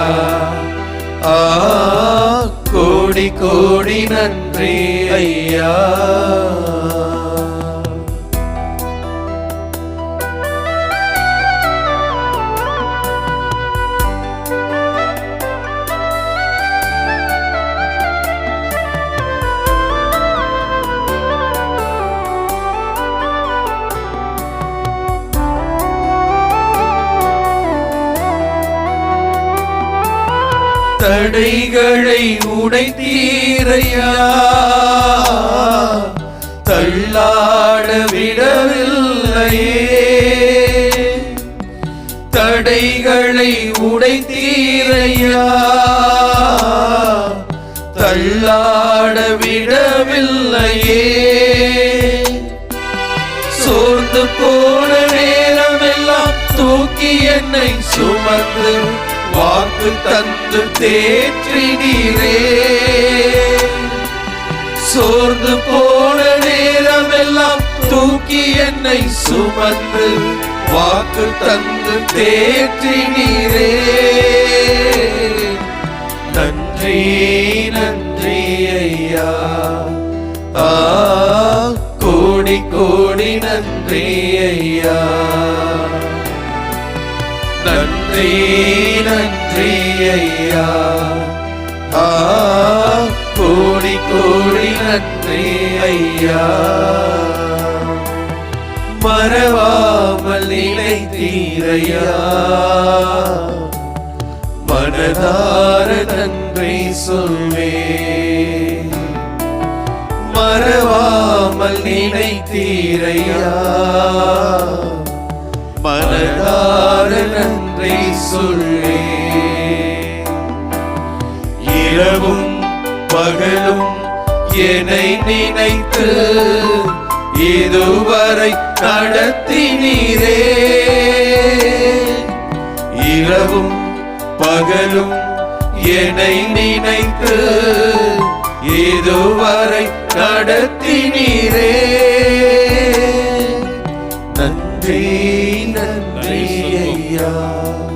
கோடி கோடி நன்றி ஐயா. தடைகளை உடைத்தீரையா, தள்ளாட விடவில்லையே. தடைகளை உடைத்தீரையா, தள்ளாட விடவில்லையே. சோர்ந்து போன நேரமெல்லாம் தூக்கி என்னை சுமந்து வாக்கு தந்து தேற்றினீரே. சோர்ந்து போன நேரமெல்லாம் தூக்கி என்னை சுமந்து வாக்கு தந்து தேற்றினீரே. நன்றி நன்றி ஐயா, கோடி கோடி நன்றி ஐயா. நன்றி நன்றி ஐயா, கோடி கோடி நன்றி ஐயா. மறவாமல் நிலைத்தீரையா, மனதார நன்றி சொல்வேன். மறவாமல் நினைத்தீரையா, மனதார நன்றி சொல்வேன். இரவும் பகலும் என்னை நினைத்து இதுவரை நடத்தினீரே. இரவும் பகலும் என்னை நினைத்து இதுவரை நடத்தினீரே. நன்றி நன்றி ஐயா,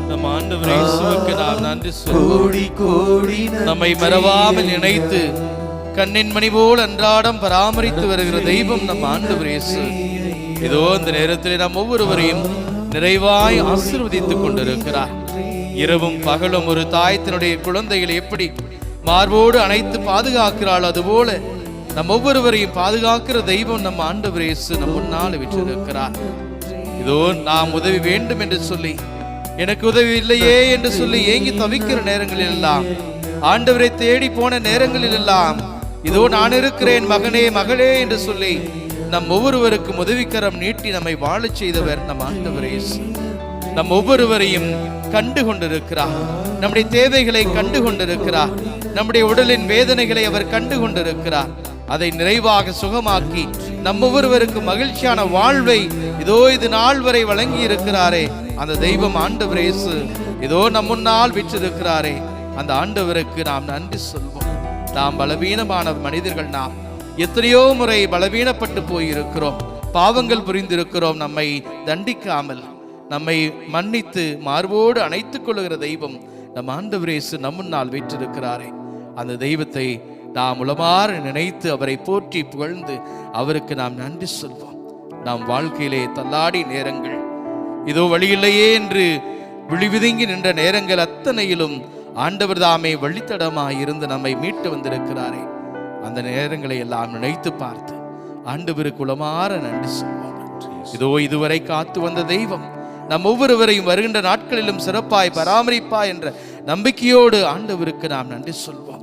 நம் ஆண்டவர் இயேசுவுக்கு நாம் நன்றி கோடி கோடி நம்மை மறவாமல் நினைத்து கண்ணின் மணி போல் அன்றாடம் பராமரித்து வருகிற தெய்வம் நம் ஆண்டவர் இயேசு. இதோ இந்த நேரத்தில் நாம் ஒவ்வொருவரையும் நிறைவாய் ஆசீர்வதித்துக் கொண்டிருக்கிறார். இரவும் பகலும் ஒரு தாய் தன்னுடைய குழந்தைகளை எப்படி மார்போடு அணைத்து பாதுகாக்கிறாள், அதுபோல நம் ஒவ்வொருவரையும் பாதுகாக்கிற தெய்வம் நம் ஆண்டவர் இயேசு நம் முன்னால் விற்றிருக்கிறார். இதோ நாம் உதவி வேண்டும் என்று சொல்லி, எனக்கு உதவி இல்லையே என்று சொல்லி ஏங்கி தவிக்கிற நேரங்களில் எல்லாம், ஆண்டவரை தேடி போன நேரங்களில் எல்லாம், இதோ நான் இருக்கிறேன் மகனே மகளே என்று சொல்லி நம் ஒவ்வொருவருக்கும் உதவிக்கரம் நீட்டி நம்மை வாழச் செய்தவர் நம் ஆண்டவர் இயேசு. நம் ஒவ்வொருவரையும் கண்டு கொண்டிருக்கிறார். நம்முடைய தேவைகளை கண்டு கொண்டிருக்கிறார். நம்முடைய உடலின் வேதனைகளை அவர் கண்டு கொண்டிருக்கிறார். அதை நிறைவாக சுகமாக்கி நம் ஒவ்வொருவருக்கு மகிழ்ச்சியான வாழ்வை இதோ இது நாள் வரை வழங்கி இருக்கிறாரே அந்த தெய்வம் ஆண்டவர் இயேசு இதோ நம் முன்னால் விற்றிருக்கிறாரே. அந்த ஆண்டவருக்கு நாம் நன்றி சொல்வோம். நாம் பலவீனமான மனிதர்கள். நாம் எத்தனையோ முறை பலவீனப்பட்டு போயிருக்கிறோம், பாவங்கள் புரிந்திருக்கிறோம். நம்மை தண்டிக்காமல் நம்மை மன்னித்து மார்போடு அணைத்துக் கொள்ளுகிற தெய்வம் நம் ஆண்டவர் இயேசு நம் முன்னால் வீற்றிருக்கிறாரே. அந்த தெய்வத்தை நாம் உளமாற நினைத்து அவரை போற்றி புகழ்ந்து அவருக்கு நாம் நன்றி சொல்வோம். நாம் வாழ்க்கையிலே தள்ளாடி நேரங்கள், இதோ வழியில்லையே என்று விழிவிதுங்கி நின்ற நேரங்கள் அத்தனையிலும் ஆண்டவர் தாமே வழித்தடமாய் இருந்து நம்மை மீட்டு வந்திருக்கிறாரே. அந்த நேரங்களை எல்லாம் நினைத்து பார்த்து ஆண்டவருக்கு உளமாற நன்றி சொல்வோம். இதோ இதுவரை காத்து வந்த தெய்வம் நம் ஒவ்வொருவரையும் வருகின்ற நாட்களிலும் சிறப்பாய் பராமரிப்பா என்ற நம்பிக்கையோடு ஆண்டவருக்கு நாம் நன்றி சொல்வோம்.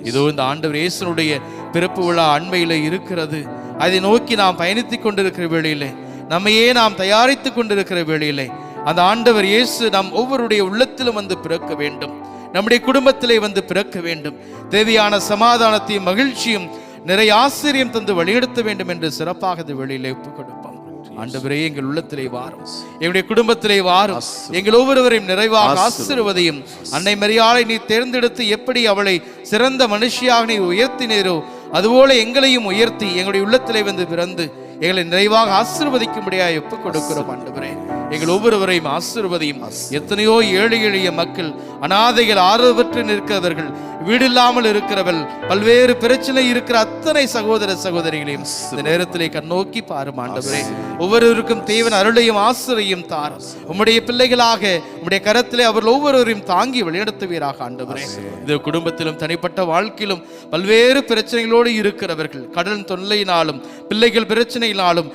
இதோ இந்த ஆண்டவர் இயேசுனுடைய பிறப்பு விழா அண்மையில இருக்கிறது. அதை நோக்கி நாம் பயணித்துக் கொண்டிருக்கிற வேளையிலே, நம்மையே நாம் தயாரித்துக் கொண்டிருக்கிற வேளையிலே, அந்த ஆண்டவர் இயேசு நம் ஒவ்வொருடைய உள்ளத்திலும் வந்து பிறக்க வேண்டும், நம்முடைய குடும்பத்திலே வந்து பிறக்க வேண்டும். தேவையான சமாதானத்தையும் மகிழ்ச்சியும் நிறைய ஆச்சரியம் தந்து வழிநடத்த வேண்டும் என்று சிறப்பாக இந்த வேளையிலே ஒப்புக் கொடுப்போம். ஆண்டவரே, எங்கள் உள்ளத்திலே வாரும், எங்களுடைய குடும்பத்திலே வாரும், எங்கள் ஒவ்வொருவரையும் நிறைவாக ஆசீர்வதியும். அன்னை மரியாளை நீ தேர்ந்தெடுத்து எப்படி அவளை சிறந்த மனுஷியாக நீ உயர்த்தினீரோ அதுபோல எங்களையும் உயர்த்தி எங்களுடைய உள்ளத்திலே வந்து பிறந்து எங்களை நிறைவாக ஆசீர்வதிக்கும்படியாக ஒப்புக் கொடுக்கிறோம். ஆண்டவரே, எங்கள் ஒவ்வொருவரையும் ஆசீர்வதியும். எத்தனையோ ஏழை எளிய மக்கள், அனாதைகள், ஆதரவற்று நிற்கிறவர்கள், வீடு இல்லாமல் இருக்கிறவர்கள், பல்வேறு பிரச்சனை இருக்கிற அத்தனை சகோதர சகோதரிகளையும் இந்த நேரத்திலே கண்ணோக்கி பாரும். ஆண்டவரே, ஒவ்வொருவருக்கும் தேவன் அருளையும் ஆசிரியையும் தார். உம்முடைய பிள்ளைகளாக உம்முடைய கரத்திலே அவர்கள் ஒவ்வொருவரையும் தாங்கி வழிநடத்துவீராக. ஆண்டவரே, இது குடும்பத்திலும் தனிப்பட்ட வாழ்க்கையிலும் பல்வேறு பிரச்சனைகளோடு இருக்கிறவர்கள், கடன் தொல்லையினாலும் பிள்ளைகள் பிரச்சனையினாலும்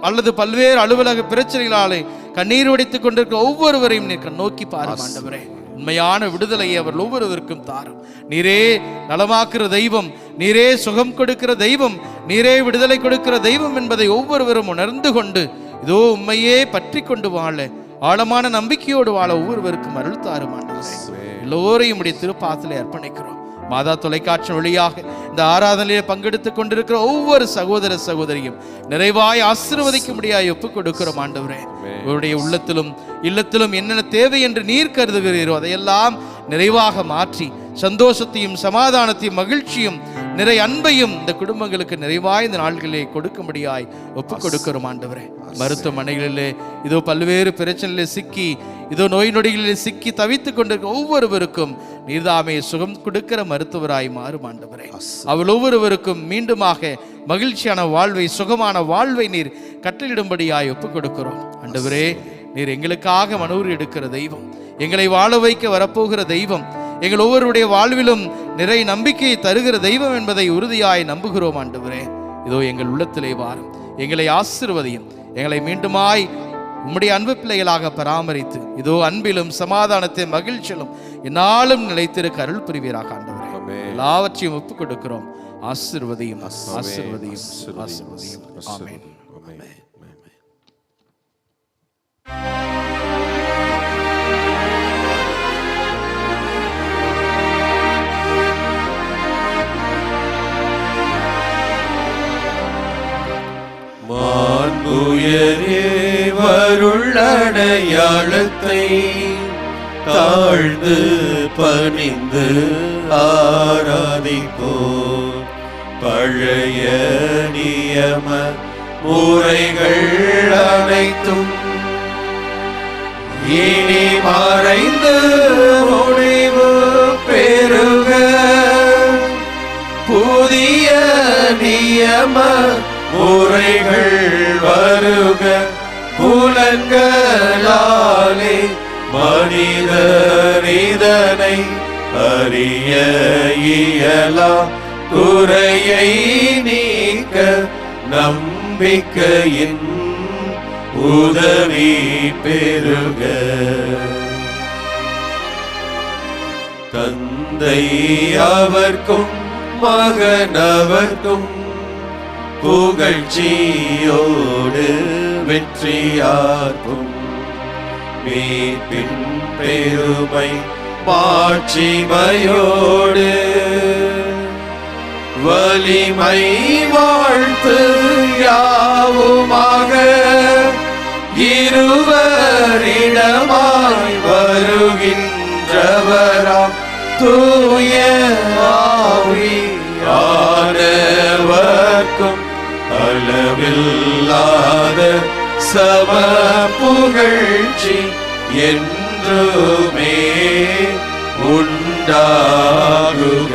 அல்லது பல்வேறு அலுவலக பிரச்சனைகளாலே கண்ணீர் உடைத்துக் கொண்டிருக்கிற ஒவ்வொருவரையும் நீர் நோக்கி பாரும். ஆண்டவரே, உண்மையான விடுதலையை அவர்கள் ஒவ்வொருவருக்கும் தாரும். நீரே நலமாக்குற தெய்வம், நீரே சுகம் கொடுக்கிற தெய்வம், நீரே விடுதலை கொடுக்கிற தெய்வம் என்பதை ஒவ்வொருவரும் உணர்ந்து கொண்டு இதோ உண்மையே பற்றி கொண்டு வாழ, ஆழமான நம்பிக்கையோடு வாழ ஒவ்வொருவருக்கும் அருள் தாரும். ஆண்டவரே, எல்லோரையும் உடைய திருப்பாதத்திலே அர்ப்பணிக்கிறோம். மாதா தொலைக்காட்சி வழியாக இந்த ஆராதனையிலே பங்கெடுத்துக் கொண்டிருக்கிற ஒவ்வொரு சகோதர சகோதரியும் நிறைவாய் ஆசீர்வதிக்கும்படியாய் ஒப்புக் கொடுக்கிறோம். ஆண்டவரே, இவருடைய உள்ளத்திலும் இல்லத்திலும் என்னென்ன தேவை என்று நீர் கருதுகிறீரோ அதையெல்லாம் நிறைவாக மாற்றி சந்தோஷத்தையும் சமாதானத்தையும் மகிழ்ச்சியும் நிறை அன்பையும் இந்த குடும்பங்களுக்கு நிறைவாய் இந்த நாள்களிலே கொடுக்கும்படியாய் ஒப்புக் கொடுக்கிறோம். ஆண்டவரே, மருத்துவமனைகளிலே இதோ பல்வேறு பிரச்சனையிலே சிக்கி இதோ நோய் நொடிகளிலே சிக்கி தவித்துக் கொண்டிருக்கிற ஒவ்வொருவருக்கும் நீர்தாமே சுகம் கொடுக்கிற மருத்துவராய் மாறும். ஆண்டவரே, அவள் ஒவ்வொருவருக்கும் மீண்டுமாக மகிழ்ச்சியான வாழ்வை, சுகமான வாழ்வை நீர் கட்டளிடும்படியாய் ஒப்புக் கொடுக்கிறோம். ஆண்டவரே, நீர் எங்களுக்காக மனூர் எடுக்கிற தெய்வம், எங்களை வாழ வைக்க வரப்போகிற தெய்வம், எங்கள் ஒவ்வொருடைய வாழ்விலும் நிறை நம்பிக்கையை தருகிற தெய்வம் என்பதை உறுதியாய் நம்புகிறோம். ஆண்டவரே, இதோ எங்கள் உள்ளத்திலே வாரும், எங்களை ஆசீர்வதியும், எங்களை மீண்டுமாய் உம்முடைய அன்பு பிள்ளைகளாக பராமரித்து இதோ அன்பிலும் சமாதானத்தையும் மகிழ்ச்சியிலும் என்னாலும் நிலைத்திருக்க அருள் புரிவீராக. ஆண்டவரே, எல்லாவற்றையும் ஒப்புக் கொடுக்கிறோம். ஆசீர்வதியும், ஆசீர்வதியும், ஆசீர்வதியும். ஆமென். மாண்புயரே வருளடையாளத்தை தாழ்ந்து பணிந்து ஆராதிப்போ, பழைய நியம முறைகள் அனைத்தும் இனி மறைந்து முடிவு பெறுக, புதிய நியம முறைகள் வருக, புலன்களாலே மனித மனிதனை அறிய இயலா குறையை நீக்க நம்பிக்கையின் உதவி பெருக. தந்தை அவர்க்கும் மகனவர்க்கும் புகழ்ச்சியோடு வெற்றியார்க்கும் மீட்பின் பெருமை மாட்சிமையோடு வலிமை வாழ்த்து யாவுமாக இருவரிடமாய் வருகின்றவராம் தூய ஆவியானவர்க்கும் அளவில்லாத சம புகழ்ச்சி என்றுமே உண்டாகுக.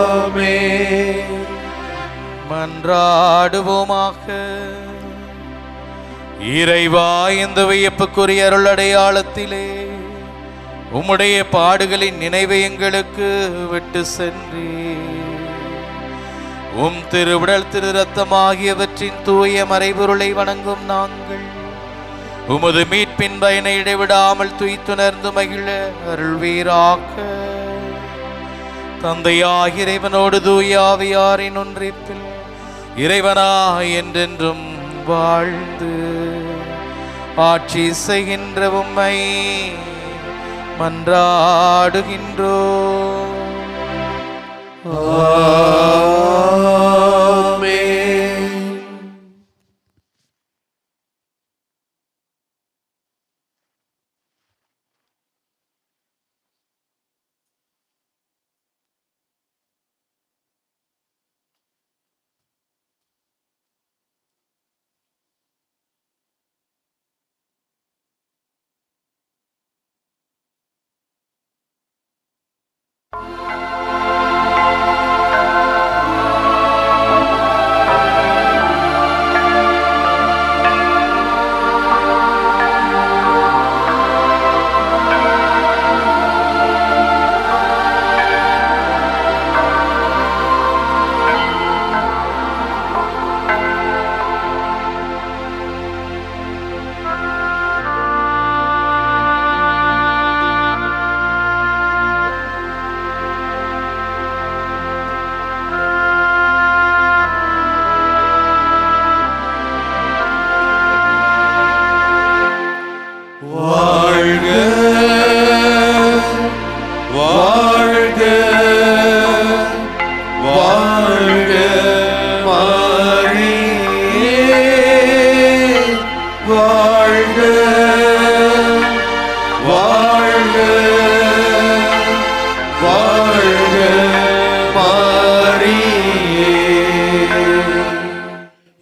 ஆமென். மன்றாடுவோமாக. இறைவா, இந்த வியப்புக்குரிய அருள் அடையாளத்திலே உம்முடைய பாடுகளின் நினைவை எங்களுக்கு விட்டு சென்றே உம் திருவுடல் திரு ரத்தம் ஆகியவற்றின் தூய மறைபொருளை வணங்கும் நாங்கள் உமது மீட்பின் பயனை இடைவிடாமல் துய்த்துணர்ந்து மகிழ அருள்வீராக. தந்தையாகிய இறைவனோடு தூய ஆவியாரின் ஒன்றிப்பில் இறைவனாய் என்றென்றும் வாழ்ந்து ஆட்சி செய்கின்ற உம்மை மன்றாடுகின்றோம். ஆமென்.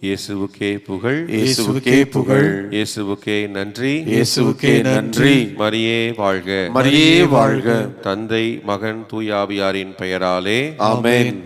இயேசுவுக்கே புகழ், இயேசுவுக்கே புகழ், இயேசுவுக்கே நன்றி, இயேசுவுக்கே நன்றி. மரியே வாழ்க, மரியே வாழ்க. தந்தை மகன் தூயாவியாரின் பெயராலே ஆமென்.